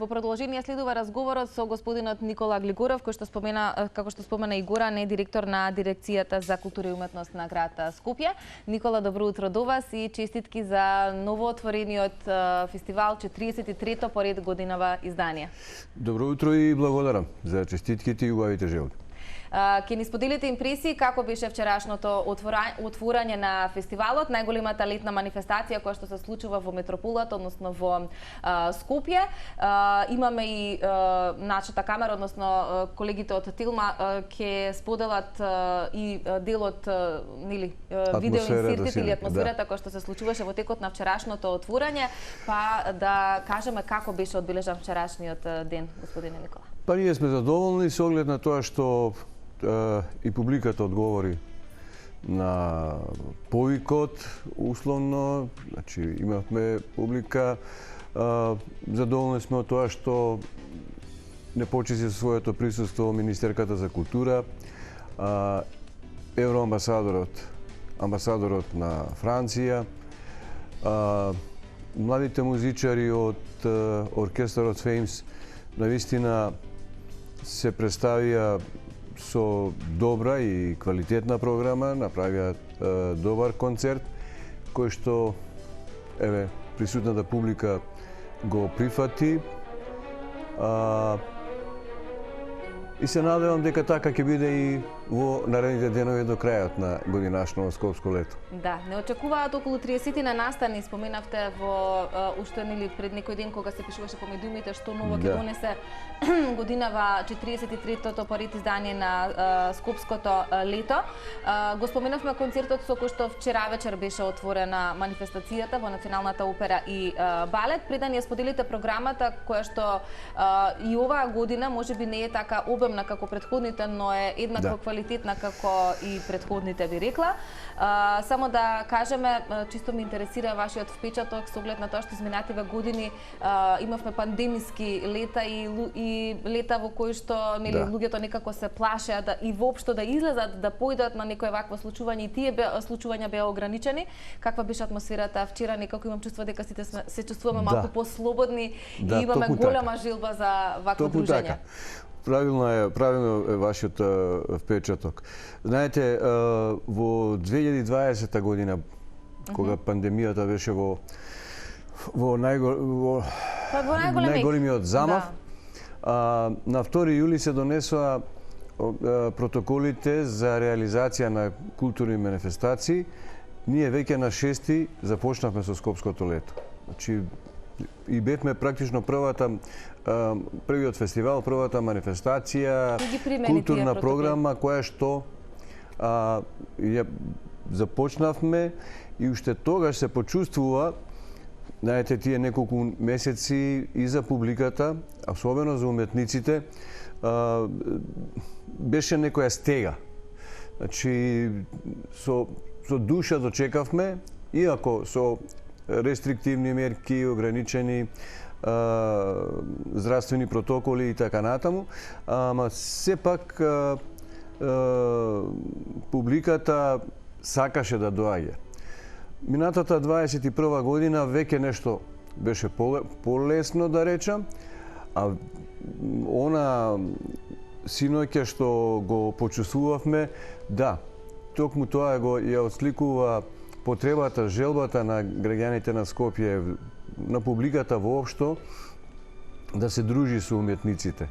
Во продолжение следува разговорот со господинот Никола Глигоров, кој што спомена, како што спомена и Гора, не директор на дирекцијата за култура и уметност на град Скопје. Никола, добро утро до вас и честитки за новоотворениот фестивал, 43-то поред годинава издание. Добро утро и благодарам за честитките и убавите желби. Ке ни споделите импресии како беше вчерашното отворање на фестивалот, најголемата летна манифестација која што се случува во метрополата, односно во Скопје. Имаме и нашата камера, односно колегите од Телма ке споделат и делот, нели, видео инсертите или атмосферата која што се случуваше во текот на вчерашното отворање, па да кажеме како беше одбележан вчерашниот ден, господине Никола. Па ние сме задоволни со оглед на тоа што и публиката одговори на повикот, условно, значи имавме публика, задоволни сме од тоа што не почести со своето присуство министерката за култура, амбасадорот на Франција, младите музичари од оркестарот Феймс навистина се представија со добра и квалитетна програма, направија добар концерт, кој што присутната публика го прифати. И се надевам дека така ќе биде и во наредните денови до крајот на годинашно скопско лето. Да, не очекуваат околу 30 на настани, споменавте во уште нели пред некој ден кога се пишуваше по медиумите што ново ќе донесе годинава 43-тото поред издание на скопското лето. Го споменавме концертот со кој што вчера вечер беше отворена манифестацијата во Националната опера и балет. Пред да ни споделите програмата која што и оваа година можеби не е така обемна како претходните, но е еднакво квалитетна како и претходните, би рекла. Само да кажеме, чисто ме интересира вашиот впечаток со оглед на тоа што изминативе години имавме пандемиски лета и лета во кои што нели луѓето некако се плашеа и воопшто да излезат, да појдат на некое вакво случување и тие случувања беа ограничени. Каква беше атмосферата вчера? Некако имам чувство дека сите се чувствуваме малку послободни и имаме голема желба за вакво дружење. Правилно е вашиот впечаток. Знаете, во 2020 година, кога пандемијата беше во најголемиот замав, на 2 јули се донесоа протоколите за реализација на културни манифестации. Ние веќе на 6 започнавме со скопското лето. Значи, и бевме практично првиот фестивал, првата манифестација, културна програма која што ја започнавме и уште тогаш се почувствува, знаете, тие неколку месеци и за публиката, особено за уметниците, беше некоја стега. Значи, со душа дочекавме, иако со рестриктивни мерки, ограничени здравствени протоколи и така натаму, ама сепак публиката сакаше да доаѓа. Минатата 21 година веќе нешто беше полесно, да речам, а она синоќа што го почувствувавме, да, токму тоа ја отсликува потребата, желбата на граѓаните на Скопје, на публиката воопшто, да се дружи со уметниците.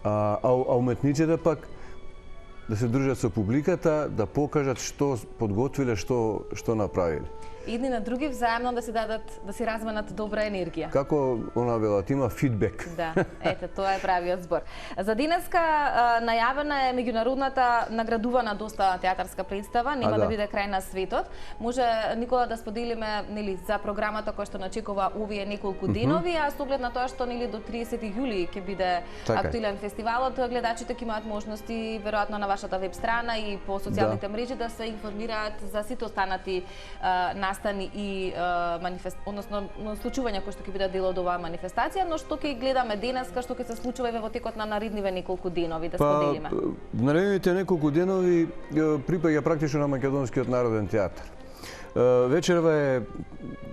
А уметниците пак да се дружат со публиката, да покажат што подготвиле, што направиле. Едни на други взаемно да се дадат, да се разменат добра енергија. Како она велат, има фидбек. Да, ете, тоа е правиот збор. За денеска најавена е меѓународната наградувана доста театарска представа, нема да биде крај на светот. Може, Никола, да споделиме нели за програмата која што начекува овие неколку денови, а со оглед на тоа што нели до 30 јули ќе биде актуелен фестивалот, гледачите ќе имаат можности веројатно на вашата веб страна и по социјалните мрежи да се информираат за сите останати настани и односно случувања кои што ќе бидат дел од оваа манифестација, но што ќе гледаме денеска, што ќе се случува и во текот на наредниве неколку денови, да споделиме. Наредните неколку денови припаѓа практично на Македонскиот народен театар. Вечерва е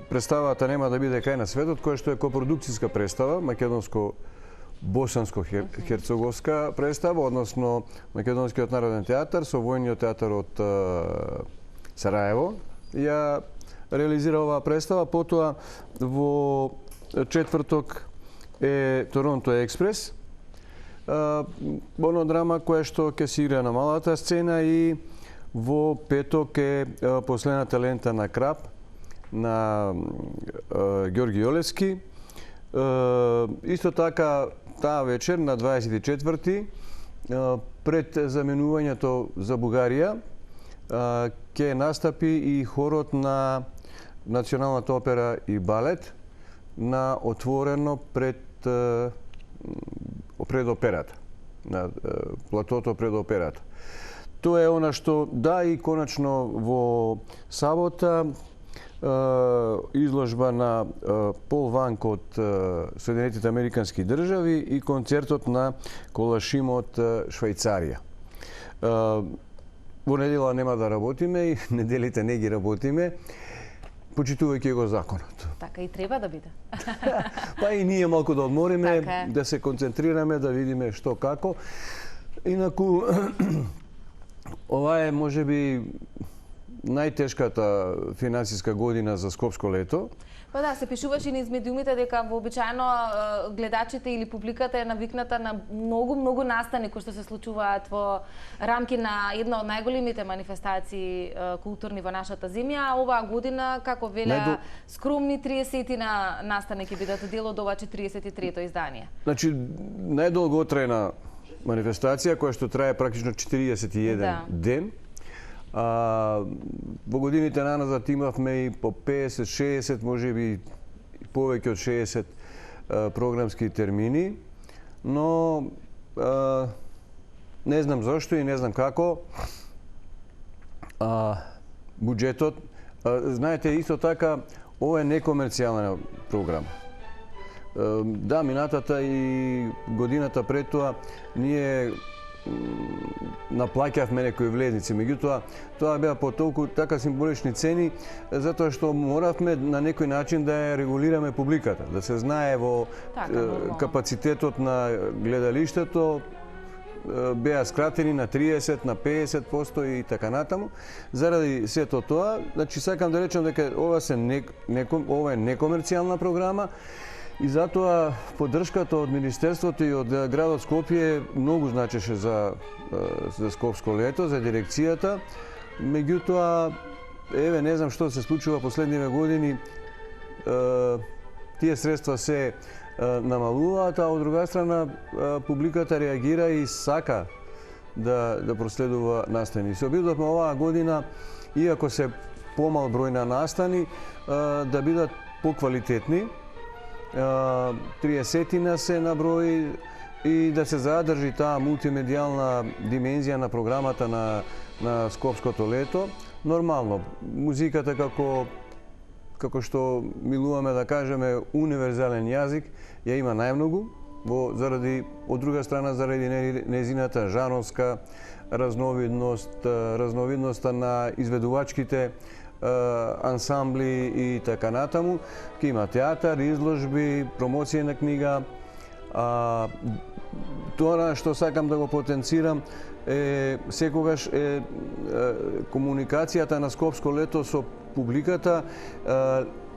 представата Нема да биде крај на светот, која што е копродукцијска представа, македонско босанско-херцеговска представа, односно Македонскиот народен театар со војниот театар од Сараево ја реализира оваа представа. Потоа во четврток е Торонто Експрес, драма која што ќе се игра на малата сцена, и во петок е Последната лента на Крап на Ѓорги Јолевски. Исто така таа вечер на 24-ти пред заменувањето за Бугарија ќе настапи и хорот на Националната опера и балет на отворено пред операта, на платото пред операта. Тоа е она што и конечно во сабота изложба на Пол Ванк од Соединетите Американски држави и концертот на Колашим од Швајцарија. Во недела нема да работиме и неделите не ги работиме, почитувајќи го законот. Така и треба да биде. Па и ние малку да одмориме, да се концентрираме, да видиме што како. Инаку, ова е можеби најтешката финансиска година за Скопско лето. Па да, се пишуваше низ медиумите дека вообичаено гледачите или публиката е навикната на многу настани кои што се случуваат во рамки на една од најголемите манифестации културни во нашата земја. Оваа година, како велеа, скромни 30 на настани ќе бидат дел од ова 43-то издание. Значи, најдолготрајна манифестација која што трае практично 41 ден. Во годините наназад имавме и по 50-60, можеби повеќе од 60 програмски термини, но не знам зошто и не знам како буџетот, знаете, исто така ова е некомерцијална програма. Да, минатата и годината пред тоа ние наплаќавме некои влезници, меѓутоа тоа беа по толку така символични цени, затоа што моравме на некој начин да ја регулираме публиката, да се знае во капацитетот на гледалиштето беа скратени на 30, на 50% и така натаму. Заради сето тоа, значи сакам да речам дека ова е некомерцијална програма. И затоа поддршката од Министерството и од градот Скопје многу значеше за Скопско лето, за дирекцијата. Меѓутоа, еве, не знам што се случува последниве години, тие средства се намалуваат, а од друга страна публиката реагира и сака да проследува настани. Се обидовме оваа година, иако се помал број на настани, да бидат поквалитетни, 30 се на број, и да се задржи таа мултимедијална димензија на програмата на Скопското лето. Нормално, музиката како што милуваме да кажеме универзален јазик, ја има најмногу, од друга страна заради незината жанровска разновидноста на изведувачките ансамбли и така натаму. Ке има театар, изложби, промоција на книга. Тоа што сакам да го потенцирам е секогаш комуникацијата на Скопско лето со публиката,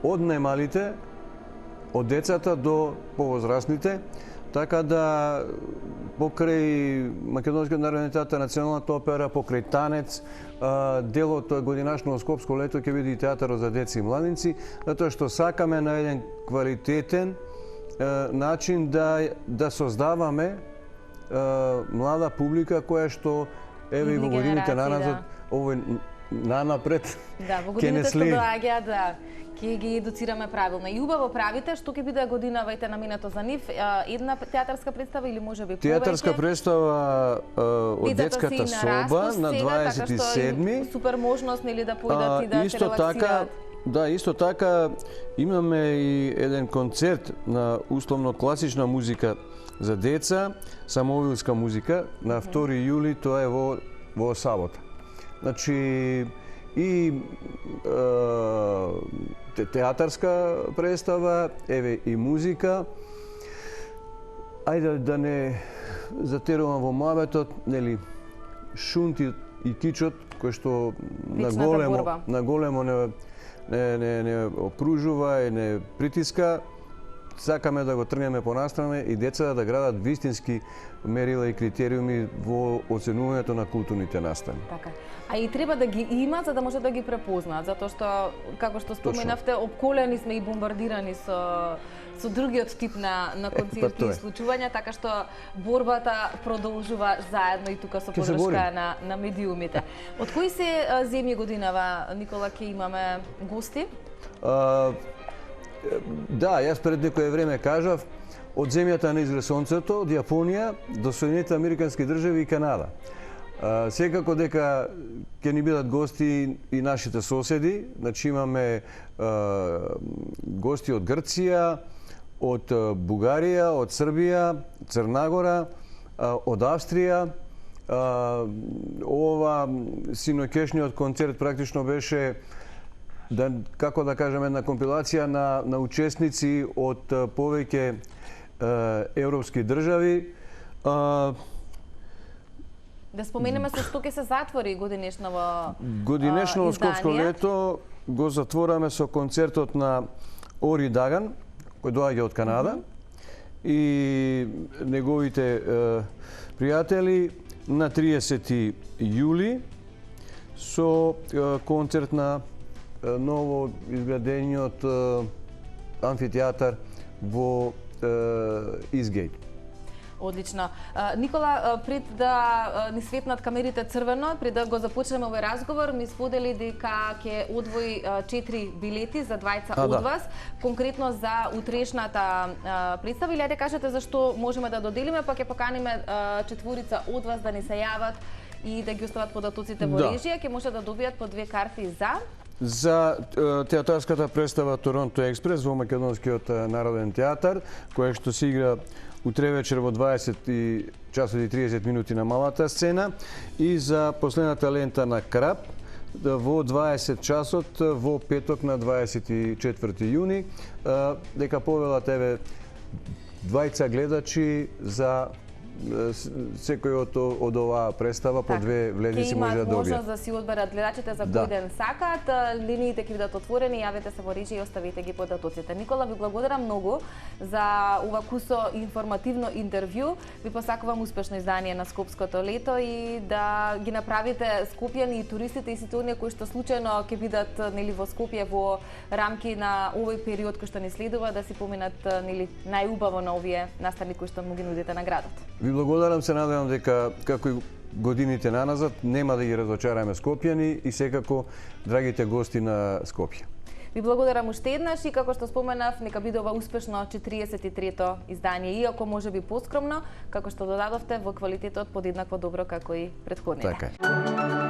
од најмалите, од децата до повозрастните, така да покрај Македонскиот народен театар, Националната опера, покрај танец, делот годинашно Скопско лето ќе биде и театарот за деца и младинци, затоа што сакаме на еден квалитетен начин да создаваме млада публика која што еве и во годините наназад овој нанапред ќе не следи. Ќе ги едуцираме правилно. И убаво правите, што ќе биде годинава на минато за нив? Една театарска представа или можеби повеќе? Театарска представа од детската соба на 27-ми. Супер можност нели да појдат и да се релаксираат. Да, исто така имаме и еден концерт на условно класична музика за деца, самовилска музика на 2 јули, тоа е во сабота. Значи и театарска представа, еве и музика. ајде да не затерувам во муабетот, нели, шунти и тичот, кој што на големо не опружува и не притиска, сакаме да го тргнеме понастране и децата да градат вистински мерила и критериуми во оценувањето на културните настани. Така. А и треба да ги има за да може да ги препознаат, затоа што, како што споменавте, обколени сме и бомбардирани со другиот тип на концерти и случувања, така што борбата продолжува заедно и тука со подршка на медиумите. Од кои се земји годинава, Никола, ќе имаме гости? Да, јас пред некое време кажав, од земјата на изгре сонцето, од Јапонија до Соединетите Американски држави и Канада. Секако дека ќе ни бидат гости и нашите соседи, значи имаме гости од Грција, од Бугарија, од Србија, Црнагора, од Австрија. Ова синоќешниот концерт практично беше како да кажем, една компилација на учесници од повеќе европски држави. Да споменеме со што ќе се затвори годинешново Годинешново скопско лето го затвораме со концертот на Ори Даган, кој доаѓа од Канада, и неговите пријатели на 30 јули со концерт на ново изградениот амфитеатар во Изгейт. Одлично. Никола, пред да ни светнат камерите црвено, пред да го започнеме овој разговор, ми сподели дека ќе одвои 4 билети за двајца од вас, конкретно за утрешната представа. Или да кажете зашто можеме да доделиме, па ќе поканиме 4 од вас да ни се јават и да ги остават податоците во режија, ќе може да добијат по 2 карти за театарската представа Торонто Експрес во Македонскиот народен театар, која што се игра утре вечер во 20 часот и 30 минути на малата сцена, и за последната лента на Крап во 20 часот во петок на 24 јуни, дека повелат еве двајца гледачи за секој од оваа представа по 2 влезници може да добие. Ќе имаат можност да си одберат гледачите за кој ден сакаат, линиите ќе бидат отворени, јавете се во режија и оставите ги податоците. Никола, ви благодарам многу за ова кусо информативно интервју. Ви посакувам успешно издание на Скопското лето и да ги направите скопјани и туристите и сите оние кои што случајно ќе бидат нели во Скопје во рамки на овој период кој што ни следува, да си поминат нели најубаво на овие настани кои што му ги нудите на градот. Ви благодарам, се надевам дека како и годините наназад нема да ги разочараме скопјани и секако драгите гости на Скопје. Ви благодарам уште еднаш и како што споменав, нека биде ова успешно 43-то издание, иако може би поскромно, како што додадовте, во квалитетот подеднакво добро како и претходните. Така е.